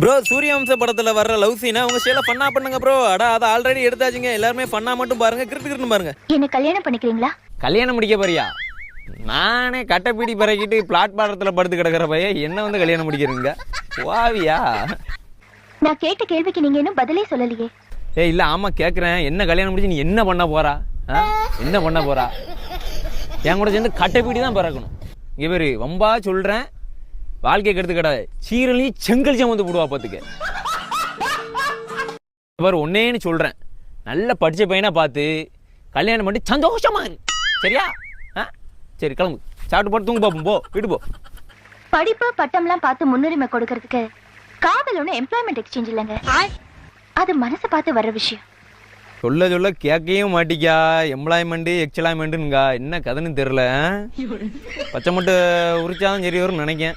Bro Suryavamsa படத்துல வர்ற love சீனை உங்க ஸ்டைல ஃபன்னா பண்ணுங்க ப்ரோ. அட அதை ஆல்ரெடி எடுத்தாச்சுங்க. எல்லாருமே ஃபன்னா மட்டும் பாருங்க, கிரிட்டு பாருங்க. என்ன கல்யாணம் பண்ணிக்கிறீங்களா? கல்யாணம் முடிக்க போறியா? நானே கட்டைப்பீடி பறக்கிட்டு பிளாட்பாரத்துல படுத்து கிடக்கிற பையன் என்ன வந்து கல்யாணம் முடிக்கிறீங்க? வாவியா? நான் கேட்ட கேள்விக்கு நீங்க இன்னும் பதிலே சொல்லலையே. இல்ல ஆமா கேக்குறேன். என்ன கல்யாணம் முடிச்சு நீ என்ன பண்ண போறா? என்ன பண்ண போறா? என் கூட சேர்ந்து கட்டைப்பீடி தான் பறக்கணும். இங்க பேரு வம்பா சொல்றேன், வாழ்க்கைக்கு எடுத்து கிடாது. சீரலையும் செங்கல் வந்து போடுவா பாத்துக்க. பாரு ஒன்னேன்னு சொல்றேன், நல்ல படிச்ச பையனா பார்த்து கல்யாணம் பண்ணி சந்தோஷமா இரு. சரியா? சரி கிளம்பு, சாப்பிட்டு போட்டு தூங்க பாப்போம். போ வீட்டு போ. படிப்பு பட்டம்லாம் பார்த்து முன்னுரிமை கொடுக்கறதுக்கு காதல் ஒண்ணு எம்ப்ளாய்மெண்ட் எக்ஸ்சேஞ்ச் இல்லைங்க. அது மனசை பார்த்து வர்ற விஷயம். சொல்ல சொல்ல கேட்கவும் மாட்டிக்கா. எம்ப்ளாய்மெண்ட் எக்ஸ்ப்ளாய்மெண்ட்டுங்க என்ன கதைன்னு தெரியல. பச்சை மட்டும் உரிச்சாலும் சரி வரும்னு நினைக்கேன்.